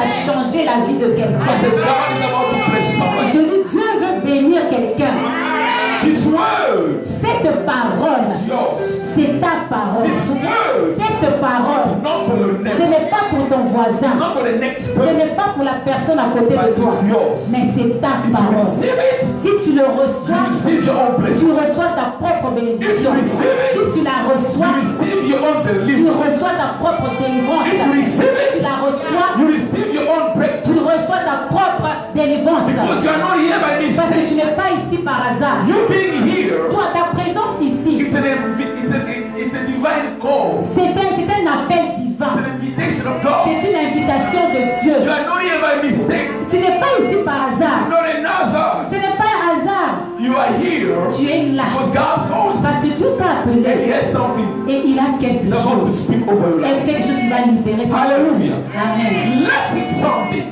à changer la vie de I quelqu'un. said, God is about to bless somebody. Je dis, Dieu veut bénir quelqu'un. This word, Cette parole, yours. c'est ta parole. This word, Cette parole, not for your ce neighbor, n'est pas pour ton voisin. not for the next Ce person, n'est pas pour la personne à côté de but toi. it's yours. Mais c'est ta If you parole. receive it, Si tu le you reçois, receive your own tu blessing. reçois ta propre bénédiction. If you receive it, Si tu la You reçois, receive your own tu deliverance. reçois ta propre délivrance. If you receive Si tu it, la reçois, you receive your own tu breakthrough. reçois ta propre délivrance. Because you are not here by Parce que tu mistake. n'es pas ici par hasard. You being here, Toi, ta présence ici, it's a divine call. c'est un appel It's divin. an invitation of God. C'est une invitation de You Dieu. are not here by mistake. Tu n'es pas ici par hasard. Not a Nazar. Ce n'est pas un hasard. You are here Tu es là. because God called you. Parce que Dieu t'a And He appelé has something et il a quelque He's about to chose. speak over your life. Et quelque chose qui va libérer. Hallelujah. Amen. Last week Sunday,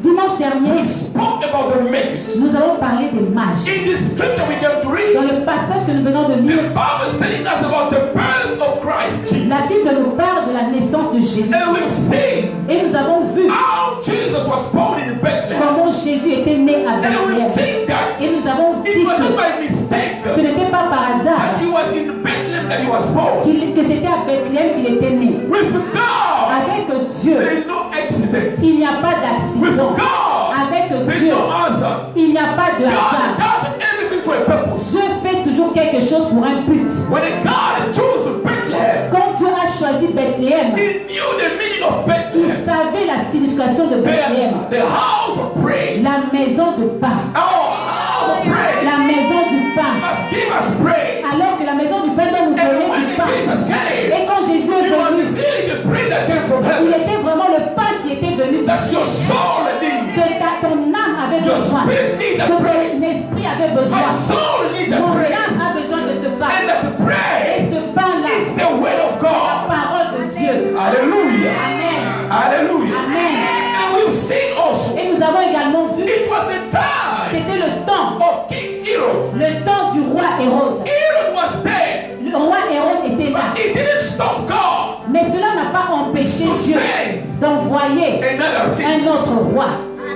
Dimanche we dernier, spoke about the makers. nous avons parlé des mages. In this scripture we came to Dans read, le passage que nous venons de the lire, Bible is telling us about the birth of Christ la Jesus. Bible nous parle de la naissance de Jésus. And we've seen Et nous avons vu how Jesus was born in Bethlehem. comment Jésus était né à And we've Bethléem. seen that Et nous avons it dit wasn't que by mistake ce n'était pas par that hasard he was in Bethlehem that he was born. que c'était à Bethléem qu'il était né. With God, Avec Dieu, there is no accident. il n'y a pas With d'accident. God, Avec there is Dieu, no answer. il n'y a pas de God hasard. does everything for a purpose. Dieu fait toujours quelque chose pour un but. When God chose Bethlehem, Quand Dieu a choisi Bethléem, he knew the meaning of il Bethlehem. savait la signification de Bethléem. The house of prayer. La maison de pain. Our house of prayer La maison du pain. must give us prayer. Alors que la maison du pain doit nous And donner when du pain. Jesus came, Et quand Jésus est it was venu, really the prayer that came from il heaven. était vraiment le pain qui était venu du That your soul needs. que ton âme avait Your besoin, spirit needs that que prayer. ton esprit avait My besoin. soul needs that Mon prayer. âme a besoin de ce pain. And that the Et prayer ce pain-là, is the word of la God. parole de Dieu. Hallelujah. Amen. Hallelujah. Amen. And we've seen also, Et nous avons également vu, it was the time c'était le temps, of King Herod. le temps du roi Hérode. Herod was there, Le roi Hérode était là. but it didn't stop God Mais cela n'a pas empêché to Dieu send d'envoyer another king. un autre roi.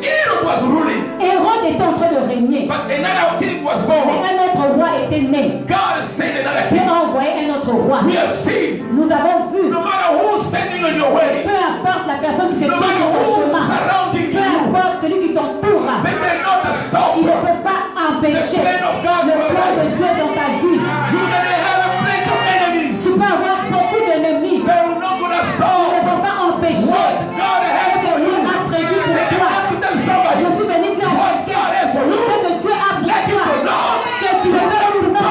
Herod was ruling, Hérode était en train de régner. but another king was Mais born. un autre roi était né. God sent another Dieu king. a envoyé un autre roi. We have seen, Nous avons vu, no matter who's standing on your way, peu importe la personne qui se no tient matter sur ton who's chemin, surrounding peu you, importe celui qui t'entoure, they cannot stop il ne you. peut pas empêcher The plan of God le for your plan de life. Dieu dans ta vie. You can have a plenty of enemies. Tu peux avoir beaucoup d'ennemis. They will not gonna Ils ne stop vont pas empêcher what God ce has que for Dieu you. a prévu They pour toi. have to tell somebody Je suis venu dire à what quelqu'un God has for you. ce que Dieu a pour Let toi, people know que tu le veux ou non,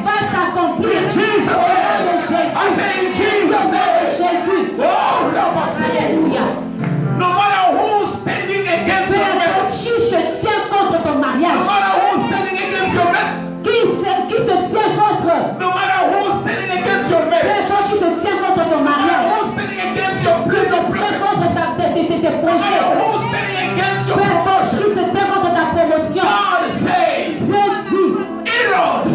va s'accomplir. in Jesus' Au nom name. de Jésus. I say in Au Jesus' nom de name. Jésus. Oh, Rabasi. Alléluia. No matter who's standing against Peu your importe marriage, qui se tient contre ton no mariage, matter who's standing against your marriage, qui se tient contre, no matter who's standing against your peu marriage, importe qui se tient contre ton no matter mariage, who's standing against your qui se business, tient contre tes no projets, matter who's standing against your peu importe qui promotion, se tient contre ta promotion, God says, Dieu dit, Herod,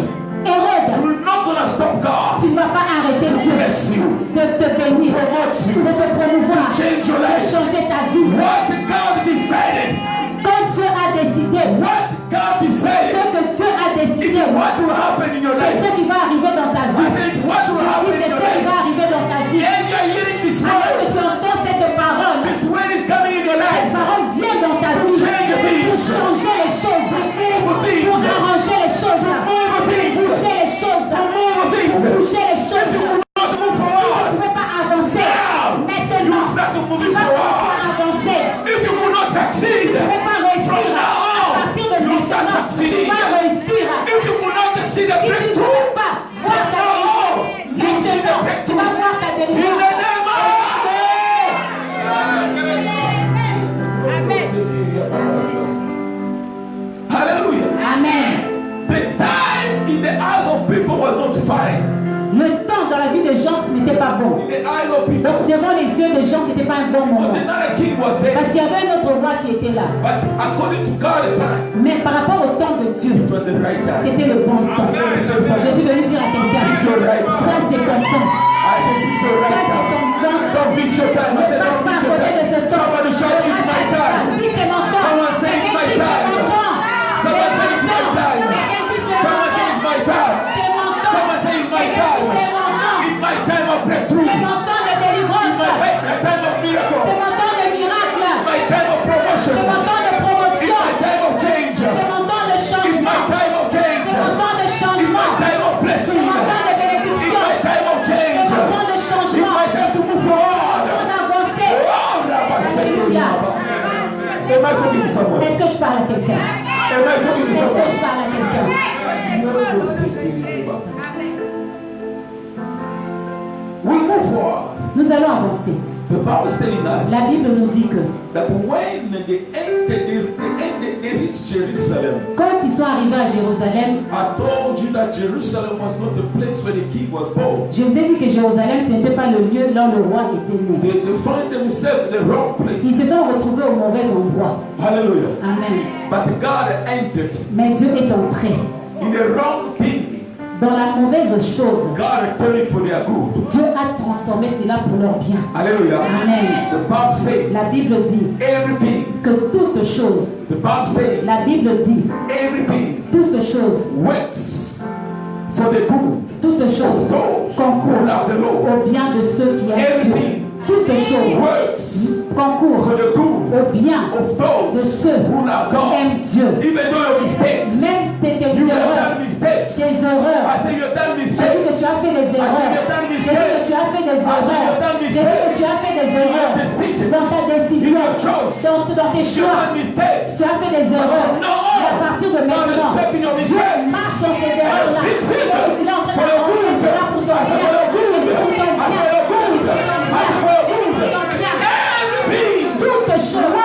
Hérode, we're not gonna stop God tu ne vas pas arrêter to Dieu bless you, de te bénir, de te promouvoir, change your de life. changer ta vie. What God decided, Quand Dieu a décidé, what God ce decided, que Dieu a décidé, is what will happen in your c'est life. ce qui va arriver dans ta I vie. said, what will Je happen dis, in c'est your ce qui va life? arriver dans ta vie. As you are hearing this Alors que word, tu entends cette parole, this word is coming in your cette life. parole vient dans ta vie Change things. pour changer les choses, Move things. pour arranger les choses, Move things. pour bouger les choses, Move things. pour bouger les choses. Not to move Tu forward. ne pouvais pas avancer. Now, Maintenant, you start to move tu vas forward. commencer à avancer. If you will not succeed, Tu ne peux pas réussir. from now À on, partir de you start maintenant, tu succeeding. vas réussir. If you will not see the Si tu ne breakthrough, peux pas voir ta now délivrance, you see the maintenant, tu breakthrough. vas voir ta In the délivrance. name of Hallelujah. Amen. The time in the eyes of people was not fine. Le temps dans la vie des gens, ce n'était pas bon. In the eyes of people, Donc devant les yeux des gens, ce n'était pas un bon because moment. another king was there. Parce qu'il y avait un autre roi qui était là. But according to God, the time, Mais par rapport au temps de Dieu, it was the right time. c'était le bon temps. Je suis venu dire à quelqu'un, It's your right ça time. c'est ton temps. I said, it's your Ça right c'est time. ton bon temps. Don't miss your time. I Ne said, passe don't pas à miss your côté de time. ce temps. Somebody shout, it's my Am I talking to someone? Est-ce que je parle à quelqu'un? Am I talking to Est-ce que someone? je parle à quelqu'un? We move forward. Nous allons avancer. The Bible is telling us La Bible nous dit que that when they reached Jerusalem, quand ils sont arrivés à Jérusalem, I told you that Jerusalem was not the place where the king was born. je vous ai dit que Jérusalem, ce n'était pas le lieu là où le roi était né. They find themselves in the wrong place. Ils se sont retrouvés au mauvais endroit. Hallelujah. Amen. But God entered Mais Dieu est entré in the wrong thing. dans la mauvaise chose. God turned it for their good. Dieu a transformé cela pour leur bien. Hallelujah. Amen. The Bible says La Bible dit everything. que toute chose, The Bible says la Bible dit, everything toute chose, works for the good toute of chose those who concourt love the Lord. au bien de ceux qui aiment Dieu. Everything Toute chose works concourt for the good au bien of de those ceux who love qui God. aiment Dieu. Even though your mistakes, Même tes you have erreurs, done mistakes. tes erreurs. I say you have done J'ai dit mistakes. que tu as fait des erreurs. J'ai dit que tu as fait des erreurs. J'ai dit que tu as fait des erreurs dans ta décision, dans tes You choix. have done mistakes. Tu as fait des erreurs. Et à partir de maintenant, Dieu marche dans ces erreurs-là. Il est en train d'arranger cela pour ton bien. Il dit pour ton bien. Il dit pour ton bien. Il dit pour ton bien. Toutes choses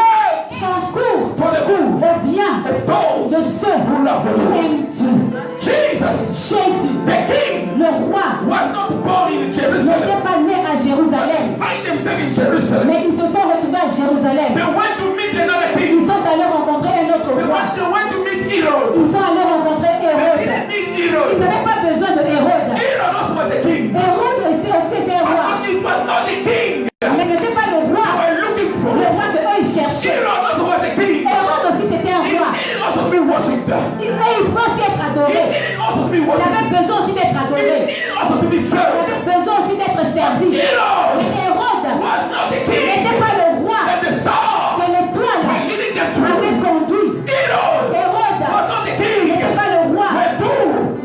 concourent For the good au bien of those de ceux who love the qui Lord. aiment Dieu. Jesus, Jésus, the king, le roi, was not born in Jerusalem. n'était pas né à Jérusalem, Find themselves in Jerusalem. mais ils se sont retrouvés à Jérusalem. They went to meet another Ils king. sont allés rencontrer un autre roi. They went to meet Herod. Ils sont allés rencontrer They Hérode. didn't meet Ils Herod. n'avaient pas besoin de Hérode. Herod also was a king. Hérode aussi était un roi, But it was not the king mais ce n'était pas le they roi, were looking for. le roi que eux ils cherchaient. Herod also was a king. Hérode aussi c'était un He roi. needed also to be worshipped. Et il peut aussi être He adoré. needed also to be Il worshipped. avait besoin aussi d'être He adoré. needed also to be Il served. avait besoin aussi d'être servi. Herod Mais Hérode was not the king. n'était pas le roi And the star que l'étoile were leading them to. avait conduit. Herod Hérode was not the king. n'était pas le roi. Where to?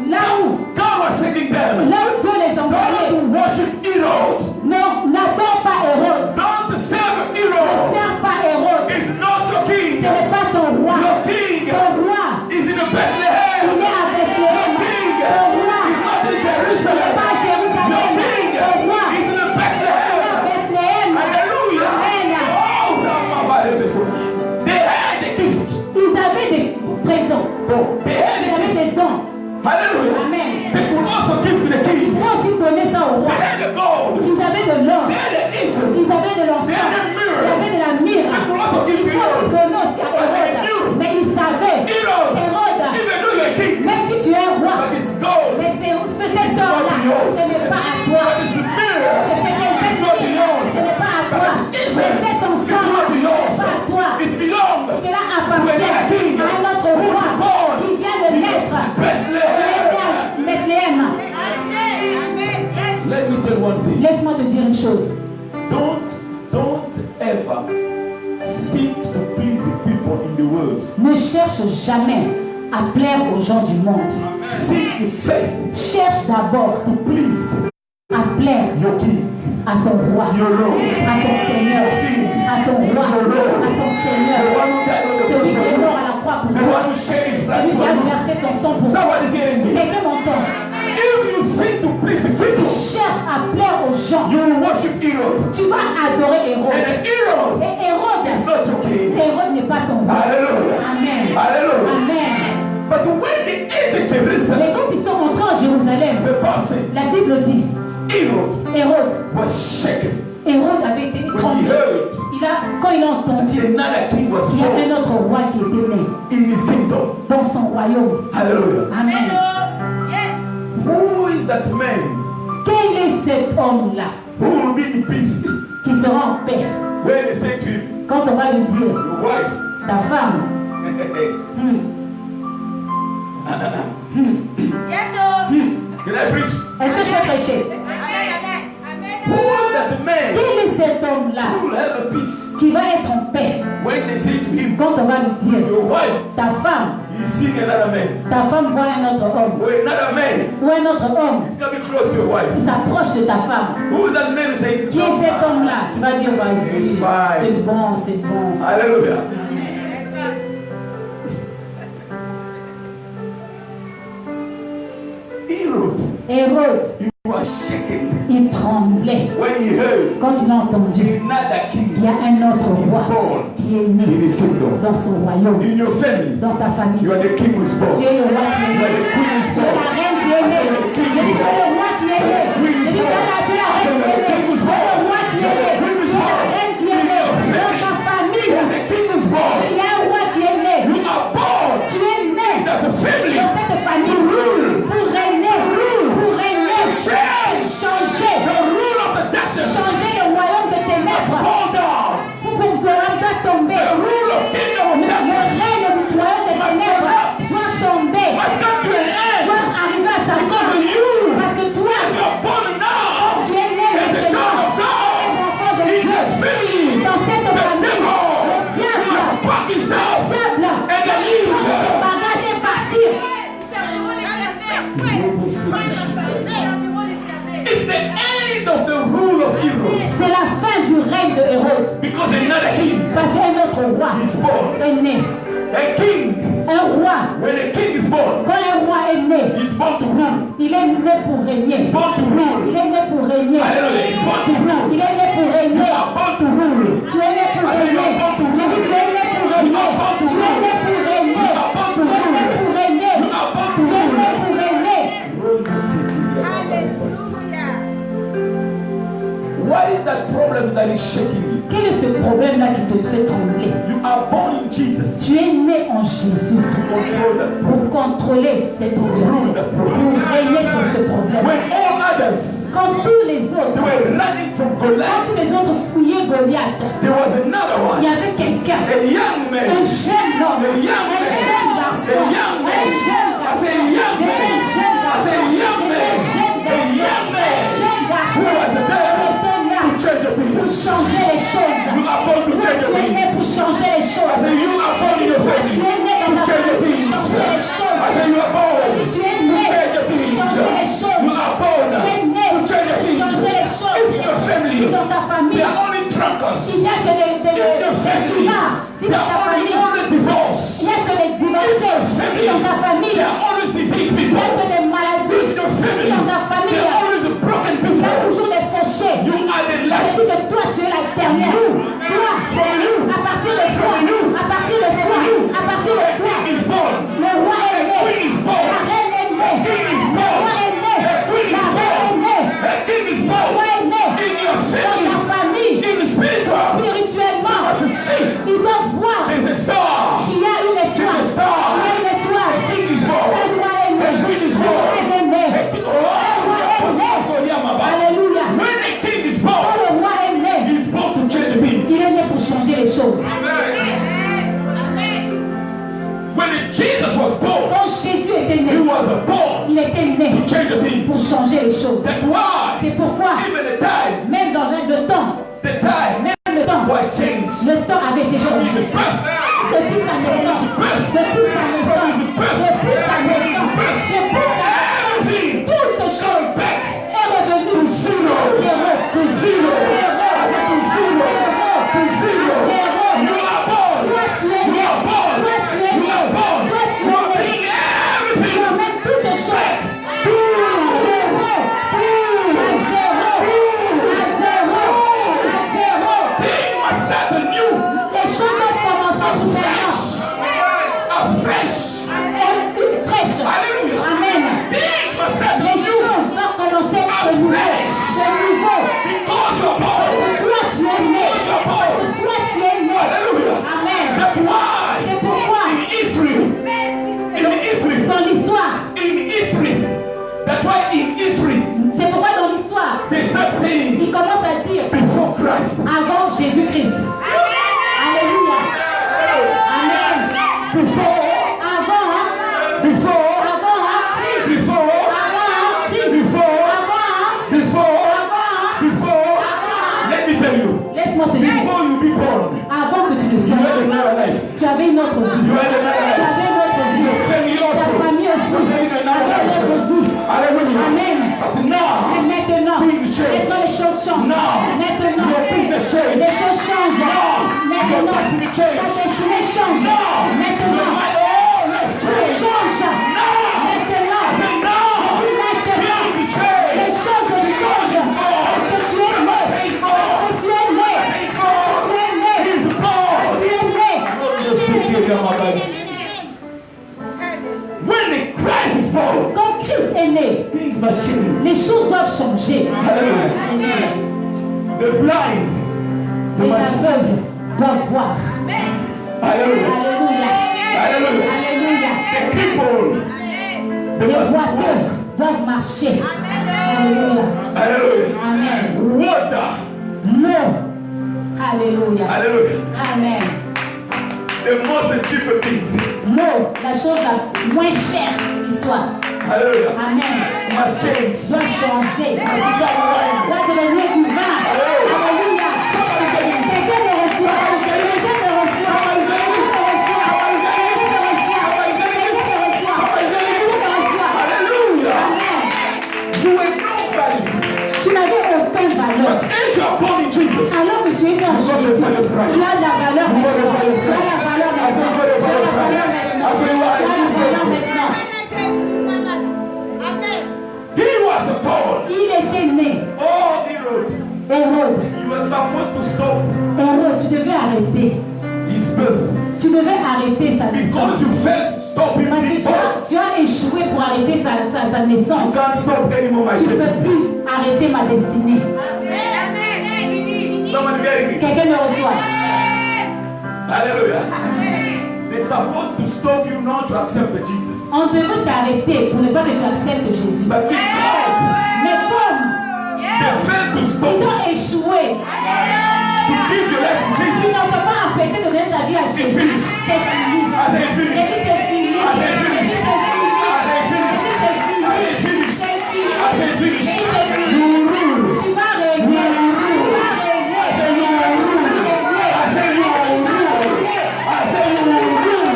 Là où God was sending them. Là où Dieu les envoyait. Don't worship Herod. Non, n'adore pas Hérode. Don't serve Ne Herod. sers pas Hérode. It's not your king. Ce n'est pas ton roi. Your king Ton roi, is in il Bethlehem. est à Bethléem. King Ton roi, is not in il n'est Jerusalem. pas à Your Jérusalem. king Ton roi, is in il est à Bethlehem. Bethléem. Hallelujah. Amen. Oh, they had the gift. Ils avaient des présents. They had Ils the avaient gift. des dons. Hallelujah. Amen. They could also give to the Ils king. vont aussi donner ça au They roi. had the gold. Ils avaient de l'or. They had the incense. Ils avaient de l'encens. They had the myrrh. Ils avaient de la myrrhe. They could also give Ils to vont aussi Herod. donner aussi à Hérode. Mais ils savaient, Herod, Hérode, even though you're a king, même si tu es un roi, but it's gold. mais cet or-là, ce n'est pas à toi. But it's the mirror. Ce n'est pas à toi. Cet encens-là, ce n'est pas à toi. It belongs Cela appartient à un autre roi qui vient de naître. Bethlehem. Bethléem. Let me tell you one thing. Laisse-moi te dire une chose. Don't ever seek to please the people in the world. Ne cherche jamais à plaire aux gens du monde. Seek first Cherche d'abord to please à plaire your king, à ton roi, your Lord, à ton Seigneur, à ton roi, à ton the Seigneur. one who died on the Celui qui est cross, mort à la croix pour the toi. one who shed his blood Celui qui for a you. versé son sang pour toi. Somebody's hearing me. Quelqu'un m'entend. If you seek to please the Si tu people, cherches à plaire aux gens, you will worship Herod. tu vas adorer Hérode. And Herod Et Hérode, is not your king. Hérode n'est pas ton roi. Hallelujah. Amen. Hallelujah. Amen. But when they entered Jerusalem, Mais quand ils sont rentrés en Jérusalem, the Bible says la Bible dit, Herod Hérode, was shaken Hérode avait été when he tremblé. heard Quand il a entendu, another king was il y a born un autre roi qui était né in his kingdom. dans son royaume. Hallelujah. Amen. Who is that man Quel est cet homme-là who will be in peace qui sera en paix when they say to him, quand on va lui dire, your wife, ta femme, can I preach? est-ce que je vais prêcher? Who is that man Quel est cet homme-là who will have a peace qui va être en paix when they say to him, quand on va lui dire, your wife ta femme, is seeing another man, ta femme voit un autre homme or another man ou un autre homme is coming close to your wife? qui s'approche de ta femme? Who is that man who says, Qui est cet homme-là qui va dire, vas-y, c'est bon, c'est bon. Hallelujah. Hérode, he was shaken il tremblait when he heard quand il a entendu another king qu'il y a un autre roi qui est né in his kingdom. dans son royaume, In your family, dans ta famille. you are the king who is born. Tu es le roi qui est You né. are the queen who is Tu es born. la reine qui est née. Je dis que le roi qui est né. Je dis que tu es la reine qui est née. Tu es le roi qui est né. Tu es la reine qui est née. Dans ta famille, There's a king who is born. il y a un roi qui est né. You are born Tu es né that the family dans cette famille pour régner, change changer, the rule of the darkness. changer le royaume de ténèbres. Fall down. Pour que le royaume doit tomber. The rule of kingdom of Le darkness règne du royaume de ténèbres doit tomber, must come to an end. doit arriver à sa Because fin. of you, Parce que toi, you are born now. tu es né As the child maintenant, of God. enfant de In Dieu. that family, Dans cette the famille, devil le diable, has packed his stuff diable, and the prends ton leave. bagage et partir. It's the end of the rule of Herod. C'est la fin du règne de Hérode. Because another king Parce qu'un autre roi is born. est né. A king, Un roi, when a king is born, quand un roi est né, he's born to rule. il est né pour régner. Born to rule. Il est né pour régner. Hallelujah. He's born to rule. Il est né pour You régner. are born to rule. Tu es né pour régner. J'ai dit tu es né pour régner. Tu es né pour régner. Tu es né pour régner. Tu es né pour régner. What is that problem that is shaking you? Quel est ce problème-là qui te fait trembler? You are born in Jesus Tu es né en Jésus to control that. pour contrôler cette situation, pour régner sur ce problème. When all others Quand tous les autres, were running from quand Goliath, tous les autres fouillaient Goliath, there was another il one. y avait quelqu'un, A young un man. jeune homme, un jeune garçon, un jeune garçon. J'étais un jeune garçon, j'étais un jeune garçon, Who was j'étais there là to change the pour things? changer les choses. You are born to Toi, change tu the es né things. pour changer les choses. I say you are born in your Tu family es né to dans ta change the famille things. pour changer les choses. I say you are born Tu es to né change the pour things. changer les choses. You are born Tu es né to pour change the things. changer les choses. If in your family Si dans ta famille, they are only drunkards, il n'y a que des slimards. Si they dans ta are famille, always divorced. il n'y a que des divorcés. Si dans ta famille, They are always diseased il n'y a people. que des maladies. In your family, Si dans ta they famille, are always broken il y a people. toujours des fauchés. You are the Je last. dis que toi, tu es la dernière. Toi, à partir de toi, à partir de toi, à partir de toi, King is born. le roi est né. Queen is born. La reine est née. King is Le born. roi est né. A queen is La reine est born. née. A king is Le born. roi est né. In your Dans ta family, famille, in the spiritual, spirituellement, as a see, ils doivent voir there's a star. qu'il y a une étoile. There's a star. Il y a une étoile. King is born. Le roi est né. A queen is Le born. roi est né. Alléluia. When a king is Quand born, le roi est né, he's born to change the things. il est né pour changer les choses. When Jesus was born, Quand Jésus était he né, was born il était né to change the pour things. changer les choses. That's why C'est pourquoi, even the time, même dans le temps, même le temps, was changed. le temps avait été From his changé. birth, Depuis sa naissance, depuis sa naissance, depuis sa naissance, depuis sa everything toute chose est revenue to zero. To zero. I said to zero. To zero. You are born. Toi tu es You né, are born. toi tu es You né, are born. toi tu es né. Bring Tu everything emmènes toutes choses back à to zéro, à zéro, à zéro. things must start anew. Les choses doivent commencer différemment. Afresh. Une fraîche. Hallelujah. Amen. Things must start Les anew. choses doivent commencer de nouveau. De nouveau. Because you are born. Toi tu es né. Parce que toi tu es né. Hallelujah. Amen. That's why C'est pourquoi in history, dans l'histoire, that's why in history, c'est pourquoi dans l'histoire, they start saying il commence à dire before Christ. avant Jésus-Christ. Alléluia. Amen. Before, Avant, before, avant, before, avant, before, avant, before, avant. before. Let me tell you, Laisse-moi te dire, before you be born, avant que tu ne you sois had né, another life. tu avais une autre vie. You had another Tu life. avais une autre vie. Your family Ta also famille aussi was having another avait une autre life. vie. Hallelujah. Amen. But Et now, maintenant, things change. maintenant les choses changent. Now, Maintenant, your business change. les choses changent. Now, Maintenant, your destiny change. ta destinée change. Now, your Maintenant, life, all life tout change. change. Now, Maintenant, I say now, maintenant, things must change. Les choses doivent changer. Hallelujah. Alléluia. The blind, they Les must see. aveugles doivent voir. Hallelujah. Alléluia. Hallelujah. Alléluia. The people, they Les must boiteux walk. doivent marcher. Alléluia. Hallelujah. Amen. Water. L'eau. Alléluia. Hallelujah. Amen. The most cheaper things. L'eau, la chose la moins chère qui soit. Hallelujah. Amen. Must change. Doit changer. Become wine. Doit devenir du vin. Alléluia. Somebody get it. Quelqu'un le reçoit. Quelqu'un le reçoit. Quelqu'un le reçoit. Quelqu'un le reçoit. Quelqu'un le reçoit. Quelqu'un le reçoit. Hallelujah. Amen. You were no value. Tu n'avais aucune valeur. But as you are born in Jesus, Alors que tu es né en You got Jésus, the value price. tu as la valeur You got the maintenant. value Tu as la price. valeur I said you got the maintenant. Tu as la value valeur price. maintenant. That's why you Tu are as a la new valeur person. maintenant. He was born. Il était né. Oh, Herod, Hérode. you were supposed to stop Hérode, tu devais arrêter. his birth Tu devais arrêter sa naissance. because you failed to stop him Parce que being born. tu as échoué pour arrêter sa You naissance. can't stop anymore my Tu ne peux destiny. plus arrêter ma destinée. Somebody getting it? Quelqu'un me reçoit. Hallelujah. They're supposed to stop you not to accept the Jesus. On devait t'arrêter pour ne pas que tu acceptes Jésus. But because Mais comme they failed to stop ils you ont échoué, to give your life to ils Jesus, n'ont pas empêché de donner ta vie à Jésus. finished. C'est fini. I said it's finished. Jésus, c'est fini. I said finish. Jésus, c'est fini. I said finish. Jésus, c'est fini. I said finish. C'est fini. I said finish. Jésus, c'est fini. You will rule. Tu vas régner. Tu vas régner. I said you will rule. I said you will rule. I said you will rule.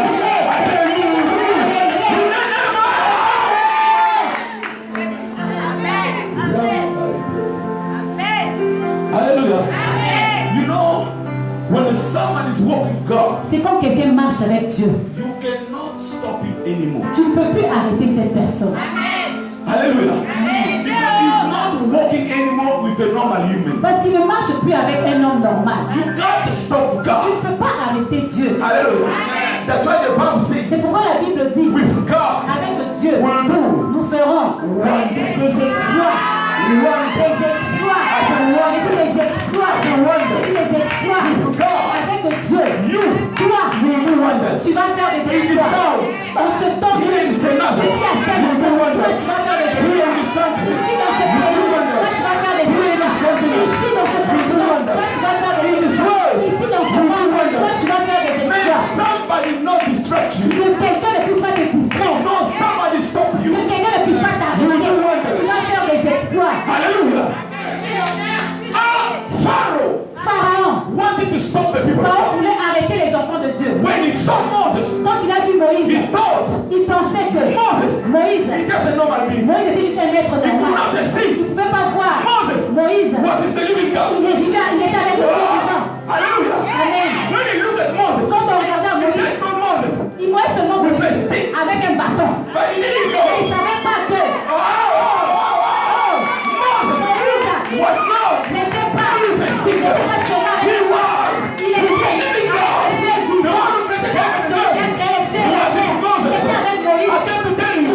I said you will rule. You never. Hallelujah. You know, when someone is walking with God, C'est comme quelqu'un marche avec Dieu. you cannot stop him anymore. Tu ne peux plus arrêter cette personne. Hallelujah. Because he's not walking anymore with a normal human. Parce qu'il ne marche plus avec un homme normal. You got to stop Tu God. ne peux pas arrêter Dieu. Hallelujah. That's why the Bible C'est says, pourquoi la Bible dit, with God, avec Dieu, we'll do nous ferons des exploits. Des exploits. Et puis des exploits. Et puis des exploits. with God. Avec Dieu, You, toi, you will do wonders. tu vas faire des In this exploits. town, Dans ce temps, here in St. Nazareth, ici à you will do Saint-Lazare, toi, wonders. tu vas faire des Here in exploits. this country, Ici dans ce you will pays, do toi, wonders. tu vas faire des Here in this exploits. continent, Ici dans ce continent, toi, tu vas faire des in this exploits. world, Ici dans ce monde, toi, tu vas faire des may exploits. somebody not distract you. Que quelqu'un ne puisse pas te distraire. No, somebody stop Que you. quelqu'un ne puisse pas t'arrêter. Tu vas faire des exploits. Hallelujah. Pharaoh Pharaon. wanted to stop the people. Pharaon voulait arrêter les enfants de Dieu. When he saw Moses, Quand il a vu Moïse, he thought il pensait que Moses Moïse is just a normal being. était juste un être He could normal. not Il see ne pouvait pas voir. Moses Moïse, was the living God. il était avec le Dieu vivant. Hallelujah. Amen. When he looked at Moses, Quand on regardait he Moïse, just saw Moses, il voyait seulement Moïse avec un bâton. but he didn't Mais il know. ne savait pas que Moses Moïse was not. n'était pas He was. il était The living God. The one who made the heaven and earth. He was with Moses. I came to tell you,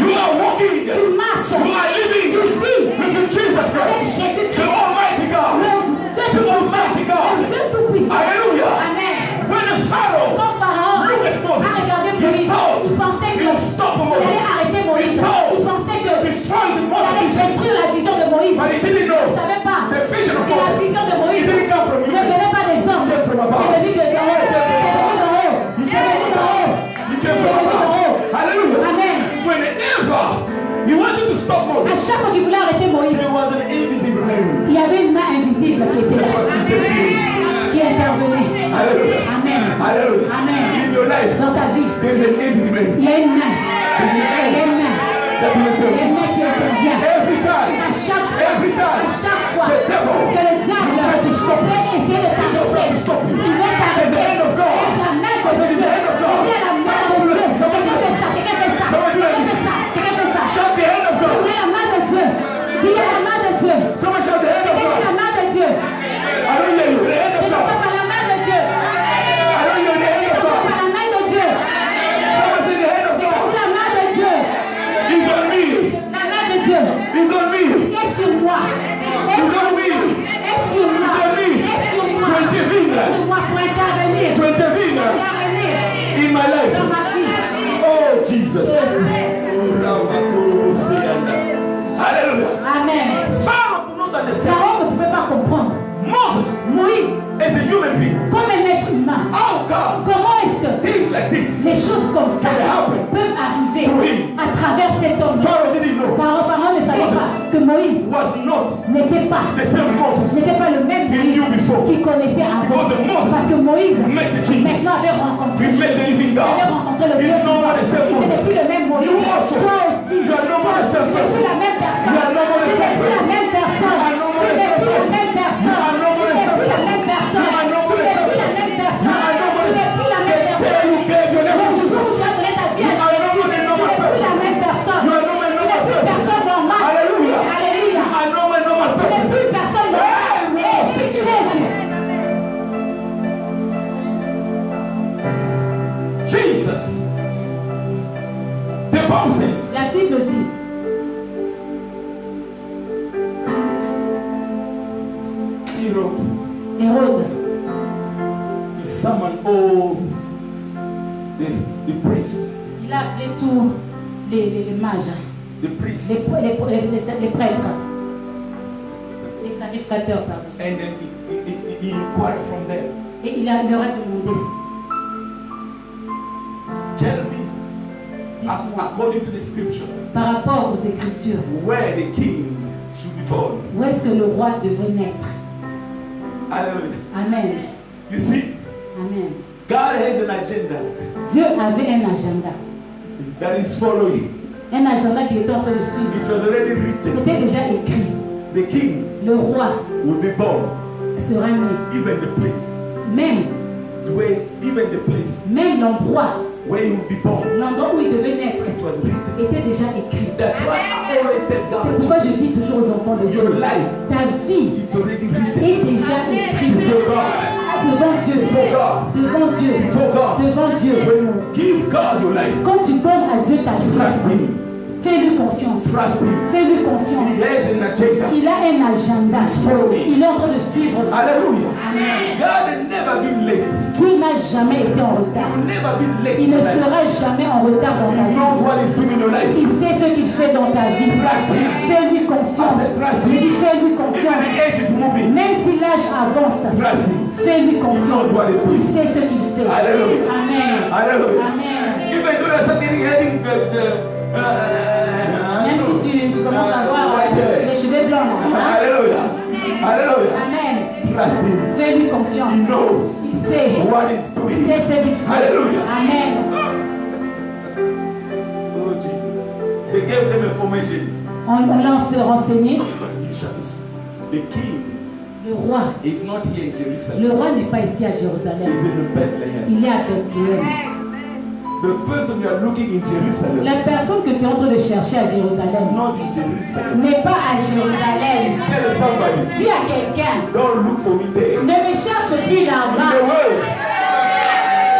you are walking. Tu marches, You are living tu vis with Jesus Christ, the Almighty God, the Almighty God. Dieu tout-puissant. Hallelujah. Amen. When the Pharaoh Quand Pharaon looked at a Moses, regardé he Moïse, thought il pensait he would stop qu'il Moses. allait arrêter Moïse. He thought Il pensait que destroy the il allait Moses. détruire la vision de Moïse. But he didn't Il ne know savait pas the vision of que la Moses. vision de Moïse It didn't come from ne you. venait pas des hommes. It came from above. C'est venu de d'en haut. C'est venu d'en haut. C'est venu d'en haut. He came from above. Hallelujah. Amen. Whenever he wanted to stop À Moses, chaque fois qu'il voulait arrêter Moïse, there was an invisible man il y avait une main invisible qui était that was là, interfering. qui intervenait. Hallelujah. Amen. Hallelujah. Amen. In your life, Dans ta vie, there is an invisible man il y a une main. Il y a une main. that will Il y a interfere. une main qui intervient. Every time, À chaque fois, every time, à chaque fois the devil que le diable try to stop veut essayer de t'arrêter, to stop you. il veut t'arrêter. There's the hand of God. C'est la main de I said, Dieu. it's the hand of God. Je dis à la main de Dieu. Quelqu'un fait ça, quelqu'un fait ça. Someone do Quelqu'un this. fait ça, quelqu'un fait ça. Shout the hand of God. Dis à la main de Dieu. Dis à la main de Dieu. Someone shout the hand of Quelqu'un dit God. la main de Dieu. I don't hear you. The hand Je of ne vois God. pas la main de Dieu. I don't hear the hand Je of ne vois God. pas la main de Dieu. Someone say the hand of Quelqu'un God. dit la main de Dieu. He's on me. La main de Dieu. Jesus. Hallelujah. Amen. Pharaoh could not understand. Pharaon ne pouvait pas comprendre. Moïse, As a human being, comme un être humain, how God comment est-ce que things like this les choses comme ça peuvent arriver à travers cet homme? Pharaoh didn't know Pharaon ne savait pas que Moïse was not n'était pas the same Moses. le même He knew Moïse before. qu'il connaissait avant. Because Moses Parce que Moïse met the Jesus. maintenant avait rencontré He met the living God. Il avait rencontré le Dieu He's no more the same vivant. Moses. Il n'est plus le même Moïse. You also. Toi aussi. You are no more the same Tu n'es plus la même personne. You are no more the Tu n'es same plus la même personne. You are no more Tu the n'es same plus la person. même personne. You are no more Tu the n'es same plus la person. même personne. You are no more Tu the n'es same plus la person. même personne. You are no more Tu the n'es plus la même The personne. day you gave your name to Le jour où Jesus, tu as donné ta vie à you are no Jésus, more the tu normal n'es plus la person. même personne. You are no more Tu the n'es normal plus person. personne normale. Hallelujah. Alléluia. I know my normal Tu n'es person. plus personne normale. Hey, C'est Jésus. Jesus. The Bible says, La Bible dit, Hérode, he summoned all the priests, il a appelé tous les mages, the priests, les prêtres, les sacrificateurs, pardon. and then he inquired from them. Et il leur a demandé, Tell me, according to the scripture, par rapport aux Écritures, where the king should be born. où est-ce que le roi devrait naître? Hallelujah. Amen. You see, Amen. God has an agenda Dieu avait un agenda. that is following. Un agenda qu'il était en train de suivre. It was already written. C'était déjà écrit. The king Le roi will be born. sera né. Even the place, even the place Même l'endroit where he will be born. où il devait naître It was written. était déjà écrit. That's why I always tell C'est God, pourquoi je dis toujours aux enfants de Dieu, your life, ta vie it's already written. est déjà écrite Before God. devant Dieu, Before God. devant Dieu, Before God. devant Dieu. When you give God your life, Quand tu donnes à Dieu ta trust vie, him. fais-lui confiance. Trust him. Fais-lui confiance. He has an agenda. Il a un agenda. He's following. Il est en train de suivre ça. Hallelujah. Amen. God had never been late. Dieu n'a jamais été en He retard. will never be late. Il in ne your life. sera jamais en retard dans ta He knows vie. what he's doing in your life. Il sait ce qu'il fait dans ta vie. Trust him. Fais-lui confiance. Je dis fais-lui Even confiance. the age is moving. Même si l'âge avance, Trust him. fais-lui confiance. He knows what he's doing. Il sait ce qu'il fait. Hallelujah. Amen. Hallelujah. Amen. Even though you're starting having Même si tu commences à voir les cheveux blancs là. Hein? Hallelujah. Hallelujah. Amen. Trust him. Fais-lui confiance. He knows Il sait. what he's Il doing. sait ce qu'il fait. Hallelujah. Amen. Oh, Jesus. They gave them information. On l'a renseigné. The king Le roi. is not here in Jerusalem. Le roi n'est pas ici à He's Jérusalem. in Bethlehem. Il est à Bethléem. The person you are looking in Jerusalem La personne que tu es en train de chercher à is Jérusalem not in Jerusalem. n'est pas à Jérusalem. Tell somebody, Dis à quelqu'un, don't look for me there. ne me cherche plus In the là-bas. world.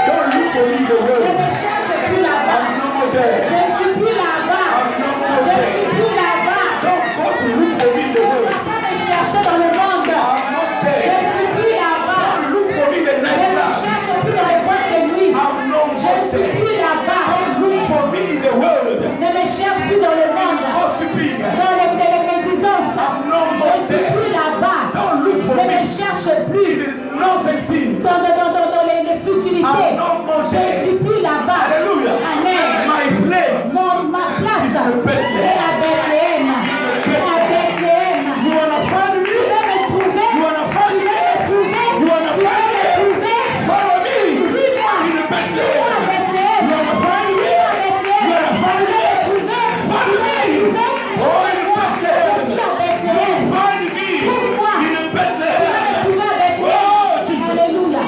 Don't look for me in the Ne world. me cherche plus là-bas. I'm not there. Je ne suis plus là-bas. Je ne suis plus là-bas. Don't go to look for me in the Ne world. va pas me chercher dans le monde. I'm not Je there. ne suis plus là-bas. Don't look for me in the Ne night me time. cherche plus dans les boîtes de nuit. I'm not Je ne suis there. plus là-bas. Don't look for me in the world. Ne me cherche plus dans le monde. Gossiping. Dans les télémédisances. Je ne suis plus là-bas. Don't look for Ne me me cherche plus in the nonsense things. dans les futilités. Je ne suis plus là-bas. Hallelujah. Amen. My place. Ma place est à Bethléem. À Bethléem. You wanna find me? Tu veux me trouver? You wanna find me? Tu veux me You wanna trouver? find me? Tu veux me trouver? Follow me. Suis-moi. In the Bethlehem. Suis-moi à Bethléem. You wanna find me? Suis-moi à Bethléem. You wanna find Tu me? veux me trouver? Find Tu veux me. me trouver? Oh, in Trouve-moi. Bethlehem. Je suis à Bethléem. Find me Trouve-moi. in the Tu veux me Bethlehem. trouver à Bethléem? Oh, Jesus. Alléluia.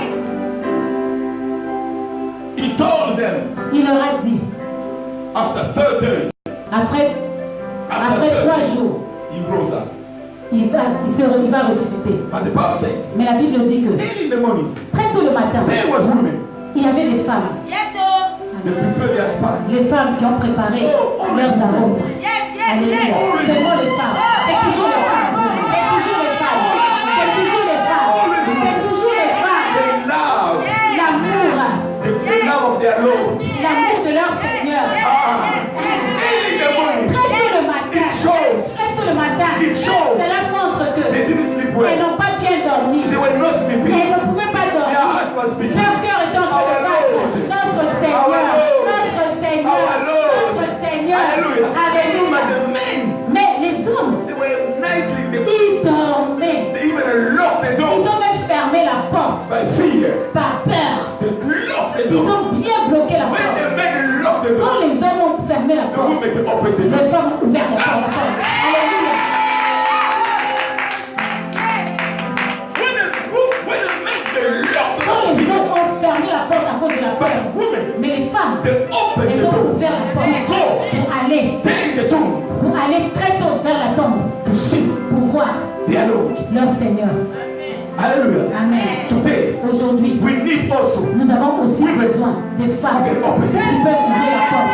He told them Il leur a dit, after 3 days, après 3 jours, he rose up. il va ressusciter. But the Bible says, Mais la Bible dit que early in the morning, très tôt le matin, there was women. il y avait des femmes. They prepared their spice. Les femmes qui ont préparé leurs arômes. Alléluia. Seulement les femmes. C'est toujours les femmes. C'est toujours les femmes. C'est toujours les femmes. C'est toujours les femmes. They love L'amour. the love of their Lord. L'amour de leur Seigneur. It shows Cela montre que they didn't sleep well. elles n'ont pas bien dormi. They were not sleeping. Elles ne pouvaient pas Their dormir. heart was beating. Leur cœur est en train de battre. Notre Seigneur, notre Seigneur, notre Seigneur. Hallelujah. Alléluia. But the men, Mais les hommes, they were nicely, ils dormaient. they even locked the Ils door ont même fermé la porte by fear. par peur. They locked the Ils door. ont bien bloqué la When porte. the men locked the Quand door, les hommes ont fermé la the porte, women they opened the door. les femmes ont ouvert la porte. Alléluia. When the men they locked the Quand door, les hommes ont fermé la porte à cause de la but peur, the women mais les femmes, they opened elles the ont door ouvert la to porte go pour aller take the tomb très tôt vers la tombe, to see pour voir their Lord. leur Seigneur. Hallelujah. Amen. Today Aujourd'hui, we need also. nous avons aussi besoin des femmes qui peuvent ouvrir la porte.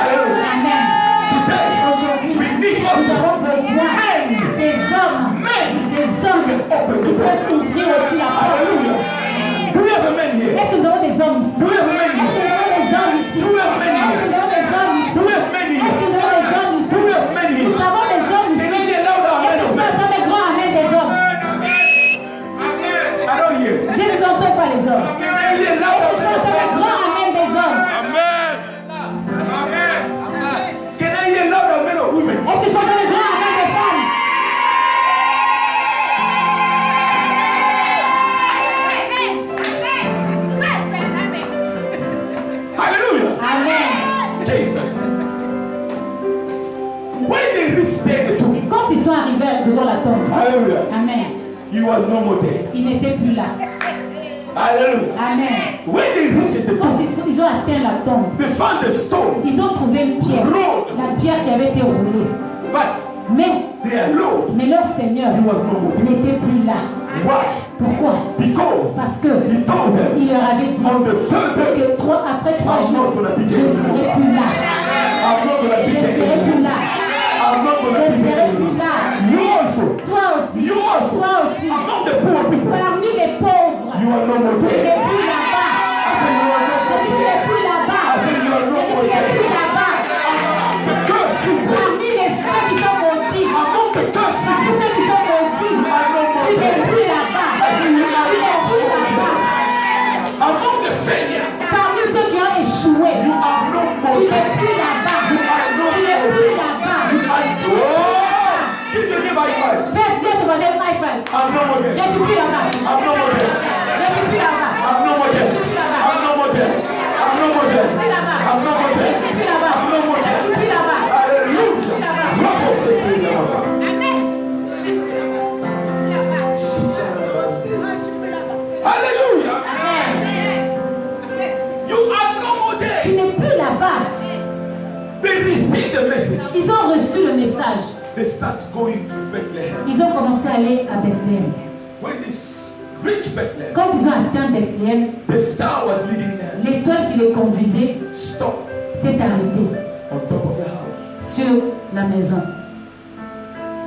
Hallelujah. Amen. Today Aujourd'hui, we need nous also avons besoin des hommes qui peuvent ouvrir aussi la porte. Hallelujah. Do we have a man here? Est-ce que nous avons des hommes ici? Do we have a man Est-ce que here? nous avons des hommes ici? Do we have a man Est-ce que here? nous avons des hommes ici? Do we have men Est-ce que here? nous avons des hommes ici? Do we have men here? Nous avons des hommes ici. Can I hear louder amen Est-ce que of je peux men? entendre les grands amen des hommes? I don't hear. Je ne vous entends pas les hommes. Can I hear Est-ce que louder je peux entendre les amen? grands amen des hommes? Can I hear louder amen of women? Est-ce que je peux entendre les grands amen des femmes? Hallelujah. Amen. Jesus. When they reached there, the tomb. Quand ils sont arrivés devant la tombe, Hallelujah. Amen, He was no more there. ils n'étaient plus là. Hallelujah. Amen. When they reached the Quand tomb, ils ont atteint la tombe, they found the stone. ils ont trouvé une pierre, la pierre qui avait été roulée. But Mais their Lord, leur Seigneur he was no more there. n'était plus là. Why? Pourquoi? Because Parce que he told them il leur avait dit on the third day, que après 3 I'm jours, not gonna be je there. ne serai plus là. I'm not gonna be Je ne there serai plus anymore. là. I'm not Je gonna ne be there serai plus anymore. là. You also, Toi aussi. you also, Toi aussi. among the poor people, Parmi les pauvres, you are no more tu n'es there. plus là-bas. I said you are no Je more dis tu n'es there. plus là-bas. I said you are no Je dis more tu n'es plus there. là-bas. The cursed people, Parmi les ceux qui sont maudits, among the cursed parmi people, ceux qui sont maudits, tu n'es plus là-bas. Tu n'es plus là-bas. among the failure, Parmi ceux qui ont échoué, you are no more tu n'es there. plus là-bas. You are no Tu n'es more plus there. là-bas. You are Tu n'es plus là-bas. Give your neighbor a five. Fais Dieu te voisin my friend. I'm no more Je there. ne suis plus là-bas. I'm no more there. Je ne suis plus là-bas. I'm no more there. I'm no more there. I'm no more there. Plus là-bas. I'm no more Je there. suis plus là-bas. I'm no more Je there. suis plus là-bas. Hallelujah. Robo seke yamama. Hallelujah. Amen. You are no more there. Tu n'es plus là-bas. They received the message. Ils ont reçu le message. They start going to Bethlehem. Ils ont commencé à aller à Bethléem. When they reached Bethlehem, Quand ils ont atteint Bethléem, the star was leading them. l'étoile qui les conduisait Stop s'est arrêtée on top of the house. sur la maison.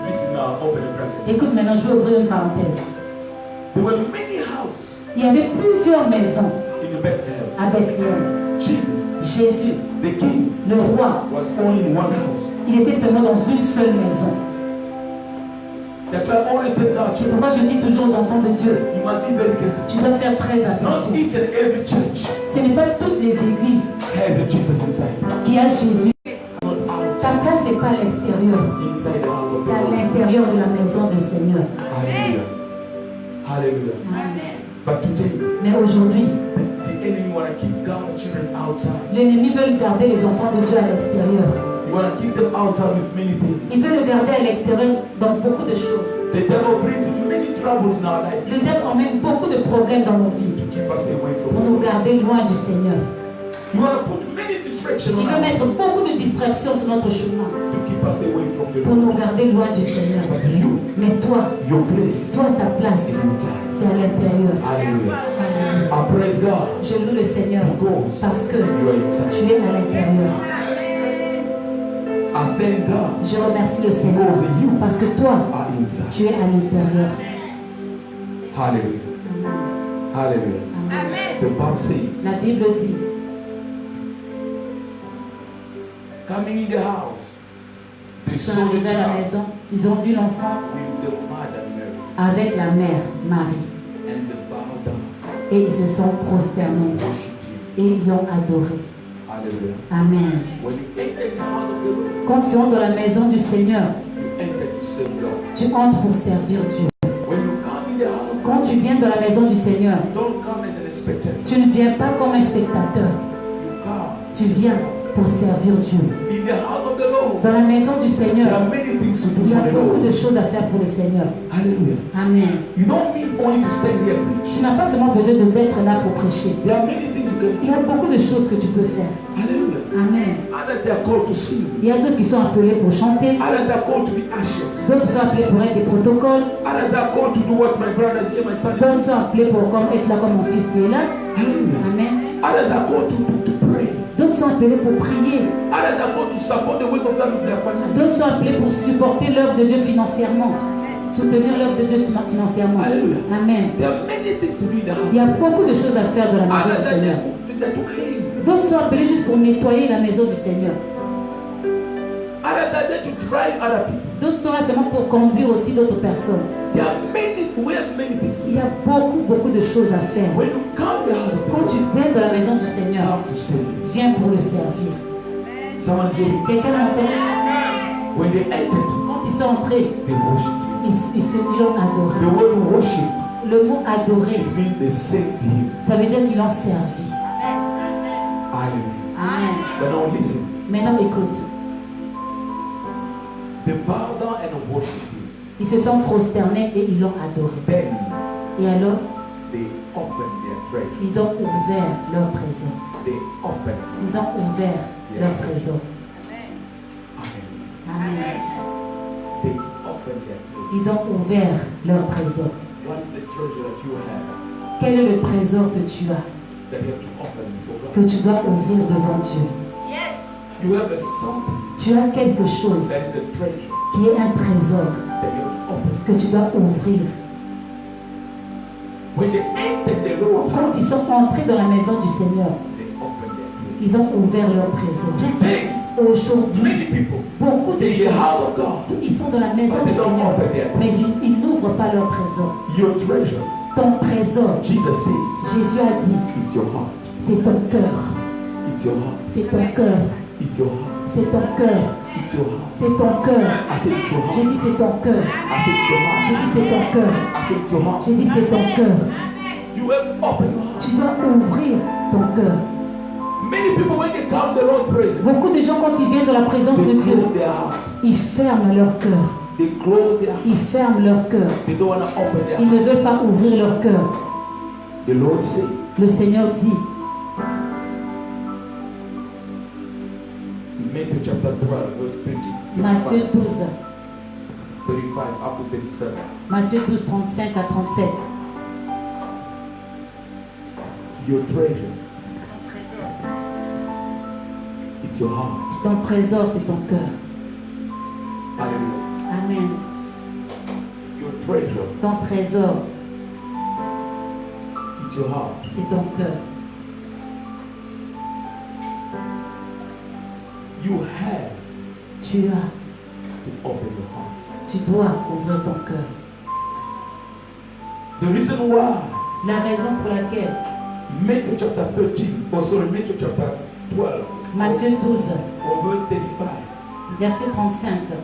Listen now, open the bracket. Écoute, maintenant je vais ouvrir une parenthèse. There were many houses Il y avait plusieurs maisons in Bethlehem. à Bethléem. Jesus, Jésus, the king, le roi, was only in one house. il était seulement dans une seule maison. That's why only 10,000 C'est children. pourquoi je dis toujours aux enfants de Dieu, You must be very careful. tu dois faire très Not attention. each and every church Ce n'est pas toutes les églises has a Jesus inside. qui a Jésus. Not out. Ta place n'est pas à l'extérieur, Inside the house of c'est the à Lord. l'intérieur de la maison du Seigneur. Hallelujah. Hallelujah. Amen. But today, Mais aujourd'hui, the enemy want to keep God's children outside. l'ennemi veut garder les enfants de Dieu à l'extérieur. You want to keep them outside with many things. Il veut le garder à l'extérieur dans beaucoup de choses. The devil brings many troubles in our life Le diable emmène beaucoup de problèmes dans nos vies to keep us away pour from nous God. garder loin du Seigneur. You want to put many distractions Il on veut us mettre beaucoup de distractions sur notre chemin to keep us away from the pour Lord. nous garder loin du Seigneur. But you, Mais toi, your place ta place, is inside. c'est à l'intérieur. Hallelujah. Alléluia. I praise God Je loue le Seigneur because parce que you are inside. tu es à l'intérieur. I thank God Je remercie le Seigneur parce que toi, are inside. tu es à l'intérieur. Hallelujah. Hallelujah. Amen. The Bible says, La Bible dit, coming in the house, they ils sont saw the arrivés à la child maison, Ils ont vu l'enfant with the mother Mary avec la mère Marie. and they bowed down, Et ils se sont prosternés. worshiped him. Et ils l'ont adoré. Hallelujah. Amen. When you enter the house of the Lord, Quand tu entres dans la maison du Seigneur, you enter to serve God. tu entres pour servir Dieu. When you come in the house of Quand God, tu viens dans la maison du Seigneur, you don't come as an spectator. tu ne viens pas comme un spectateur. You come Tu viens pour servir Dieu. in the house of the Lord. Dans la maison du There Seigneur, are many things to do il y a for the beaucoup de Lord. choses à faire pour le Seigneur. Hallelujah. Amen. You don't need only to stand here and preach. Tu n'as pas seulement besoin d'être là pour prêcher. There are many things you can Il y do. a beaucoup de choses que tu peux faire. Hallelujah. Amen. Others they are called to sing. Il y a d'autres qui sont appelés pour chanter. Others they are called to be ashes. D'autres sont appelés pour être des protocoles. Others they are called to do what my brothers here, my son is doing. D'autres sont appelés pour être là comme mon fils qui est là. Hallelujah. Amen. Others are called to pray. D'autres sont appelés pour prier. Others are called to support the work of God with their finances. D'autres sont appelés pour supporter l'œuvre de Dieu financièrement. Soutenir l'œuvre de Dieu financièrement. Hallelujah. Amen. There are many things to do in the house. Il y a beaucoup de choses à faire dans la maison Others du are Seigneur. there to clean. D'autres sont appelés juste pour nettoyer la maison du Seigneur. Others are there to drive other people. D'autres sont là seulement pour conduire aussi d'autres personnes. There are many, we have many things to Il y do. a beaucoup de choses à faire. When you come to the house of Quand God, tu viens dans la maison du you Seigneur, have to serve Him. viens pour le servir. Someone is getting. Quelqu'un m'entend? When they entered, Quand ils sont entrés, they worshipped Him. ils l'ont adoré. The word worship, Le mot adorer, it means they saved Him. ça veut dire qu'ils l'ont servi. Hallelujah. Amen. But now listen. Maintenant écoute, They bowed down and worshipped Him. ils se sont prosternés et ils l'ont adoré. Then Et alors, they opened their treasure. ils ont ouvert leur trésor. They opened. Ils ont ouvert leur trésor. Amen. Amen. They opened their treasure. Ils ont ouvert leur trésor. What is the treasure that you have Quel est le trésor que tu as, that you have to open before que God? tu dois ouvrir devant Dieu? You have a something Tu as quelque chose that is a treasure qui est un trésor that you have to open. que tu dois ouvrir. When they entered the Lord, Quand ils sont entrés dans la maison du Seigneur, they opened their treasure. ils ont ouvert leur trésor. Today, Aujourd'hui, many people beaucoup de in the gens, house of God, ils sont dans la maison but du they don't Seigneur, open their mais treasure. ils n'ouvrent pas leur trésor. Your treasure, Ton trésor, Jesus said, Jésus a dit, it's your heart. c'est ton cœur, It's your heart. c'est ton cœur, It's your heart. c'est ton cœur, It's your heart. c'est ton cœur. I said it's your J'ai heart. dit c'est ton cœur, I said it's your j'ai heart. dit c'est ton cœur, I said it's your heart. j'ai dit c'est ton cœur. You have to open your heart. Tu dois ouvrir ton cœur. Many people when they come to the Lord's presence, Beaucoup de gens, quand ils viennent dans la présence they de Dieu, close their heart. ils ferment leur cœur. They close their heart. Ils ferment leur cœur. They don't want to open their Ils heart. ne veulent pas ouvrir leur cœur. The Lord said, Le Seigneur dit, Matthew chapter 12, verse 30. Matthieu 12, 35 up to 37. Matthieu 12, 35 à 37. Your treasure, it's your heart. Ton trésor, c'est ton cœur. Hallelujah. Amen. Your treasure, Ton trésor, it's your heart. c'est ton cœur. You have Tu as, to open your heart. tu dois ouvrir ton cœur. The reason why La raison pour laquelle Matthew chapter 13, or sorry, Matthew chapter 12, Matthieu 12, or verse 35, verset 35,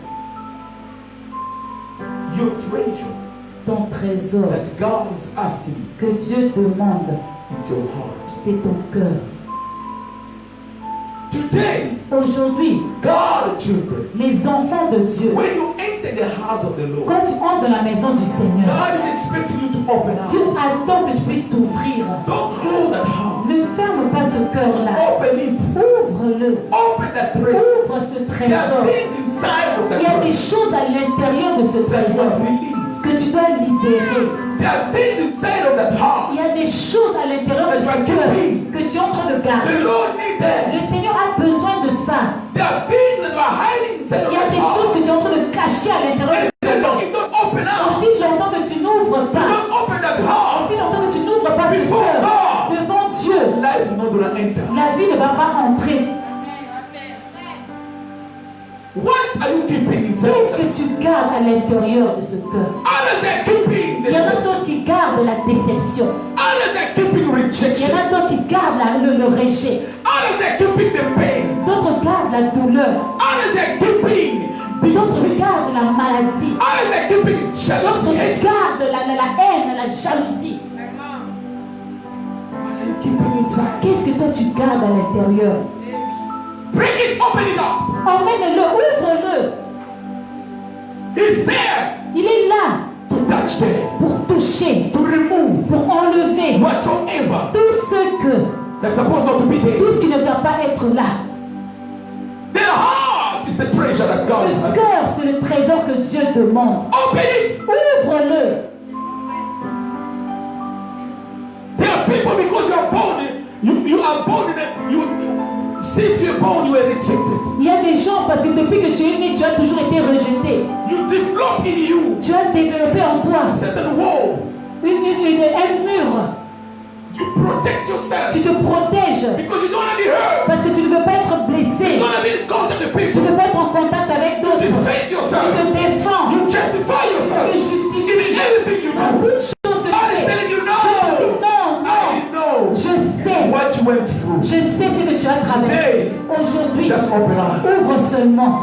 your treasure ton trésor that God is asking you, que Dieu demande, it's your heart. c'est ton cœur. Today, Aujourd'hui, God, children, les enfants de Dieu, when you enter the house of the Lord, quand tu entres dans la maison du Seigneur, God is expecting you to open up. Dieu attend que tu puisses t'ouvrir. Don't close that heart. Ne ferme pas ce cœur-là. Open it. Ouvre-le. Open that treasure. Ouvre ce There are trésor. things inside of Il y a that des treasure choses à l'intérieur de ce that trésor must release. que tu dois libérer. There are things inside of that heart. Il y a des choses à l'intérieur de ce cœur que tu es en train de garder. The Lord needs that. Le Seigneur a besoin de ça. There are things that are hiding inside of Il y a that des choses heart. que tu es en train de cacher à l'intérieur de And ce so long cœur. you don't open up, Aussi longtemps que tu n'ouvres you pas, don't open that heart, aussi longtemps que tu n'ouvres pas ce Before cœur God. devant Dieu, life is not going to enter. la vie ne va pas entrer. What are you keeping inside? Qu'est-ce que tu gardes à l'intérieur de ce cœur? Others are keeping Il y en a deception. d'autres qui gardent la déception. Others are keeping Il y rejection. en a d'autres qui gardent le rejet. Others are keeping the pain. D'autres gardent la douleur. Others are keeping D'autres disease. gardent la maladie. Others are keeping D'autres jealousy. hatred. gardent la haine, la jalousie. What are you keeping inside? Qu'est-ce que toi tu gardes à l'intérieur? Bring it, open it up. Emmène-le, ouvre-le. He's there Il est là to touch them, pour toucher, to remove pour enlever whatsoever tout ce que, that's supposed not to be there. tout ce qui ne doit pas être là. The heart is the treasure that God Le has. cœur, c'est le trésor que Dieu demande. Open it. Ouvre-le. There are people because you are born, you are born in a, since you are born you were rejected. Il y a des gens, parce que depuis que tu es né, tu as toujours été rejeté. You develop in you Tu as développé en toi certain wall. un mur. You protect yourself Tu te protèges because you don't want to be hurt. parce que tu ne veux pas être blessé. You don't want to be in contact with Tu people. ne veux pas être en contact avec d'autres. Defend Tu yourself. te défends. You justify Tu yourself te in justifies everything you dans do. toutes choses que tu God is fais. telling you Je te dis no. non, non. I know Je sais. what you went through. Je sais ce que tu as traversé. Today, Aujourd'hui, just open up. ouvre seulement.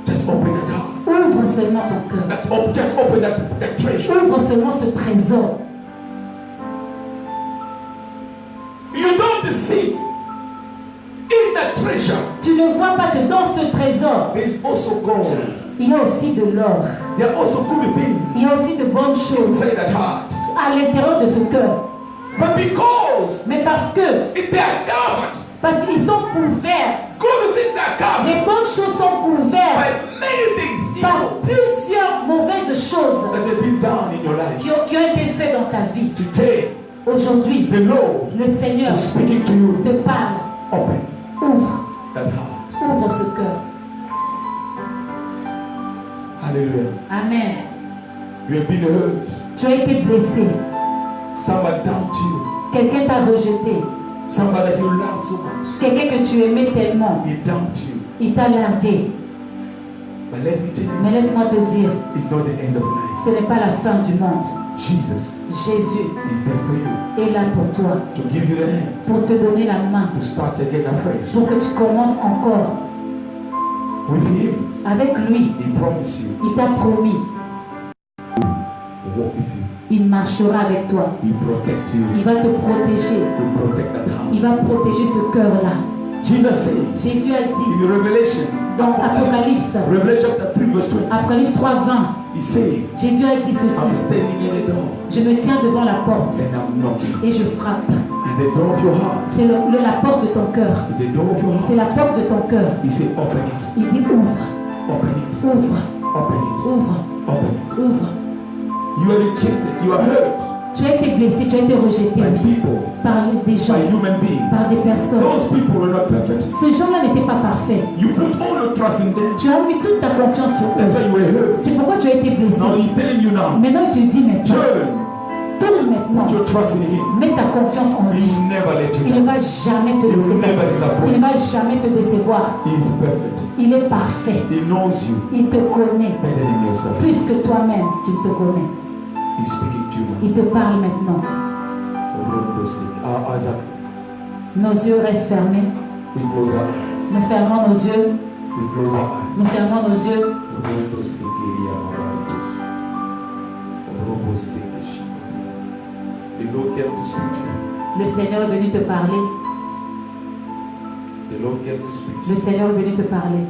Just open the door. Ouvre seulement ton cœur. Just open that treasure. Ouvre seulement ce trésor. You don't see in that treasure. Tu ne vois pas que dans ce trésor, There is also gold. il y a aussi de l'or. There are also good things Il y a aussi de bonnes choses inside that heart. à l'intérieur de ce cœur. But because Mais parce que, they are covered, parce qu'ils sont couverts, good things are covered les bonnes choses sont couvertes by many things par evil plusieurs mauvaises choses that have been done in your life. qui ont été faites dans ta vie. Today, Aujourd'hui, the Lord le Seigneur is speaking to you. te parle. Open Ouvre, that heart. ouvre ce cœur. Hallelujah. Amen. You have been hurt. Tu as été blessé. Somebody doubted you. Quelqu'un t'a rejeté. Somebody that you loved so much. Quelqu'un que tu aimais tellement. He doubted you. Il t'a largué. But let me tell you, Mais laisse-moi te dire, it's not the end of life. ce n'est pas la fin du monde. Jesus Jésus is there for you est là pour toi, to give you the hand pour te donner la main, to start again afresh. pour que tu commences encore. With Him, Avec lui, He promised you il t'a promis, to walk with you. il marchera avec toi. He protect you. Il va te protéger. He protect that Il heart. va protéger ce cœur-là. Jesus said Jésus a dit in Revelation, dans Apocalypse, Revelation chapter 3 verse 20, Apocalypse 3:20, He said, Jésus a dit I'm ceci, standing at the door je me tiens devant la porte and I'm knocking. et je frappe. It's the door of your heart. C'est la porte de ton cœur. It's the door of your C'est heart. la porte de ton cœur. He said, open it. Il dit ouvre, Open it. ouvre, Open it. ouvre, Open it. ouvre. You are rejected. You are hurt Tu as été blessé, tu as été rejeté by oui, people, par des gens, by human beings. par des personnes. Those people were not perfect. Ces gens-là n'étaient pas parfaits. You put all your trust in them. Tu as mis toute ta confiance sur That's eux. why you were hurt. C'est pourquoi tu as été blessé. Now He's telling you now, Maintenant, il te dit maintenant, turn. tourne maintenant. Put your trust in Him. Mets ta confiance en He lui. will never let you Il ne down. va jamais te He will décevoir. never Il ne disappoint. va jamais te décevoir. He is perfect. Il est parfait. He knows you Il te connaît. better than yourself. Plus que toi-même, tu te connais. He's speaking to you now. Il te parle maintenant. Our eyes are, Nos yeux restent fermés. we close our eyes. Nous fermons nos yeux. We close our eyes. Nous fermons nos yeux. The Lord came to speak to you. Le Seigneur est venu te parler. The Lord came to speak to Le you. Seigneur est venu te parler.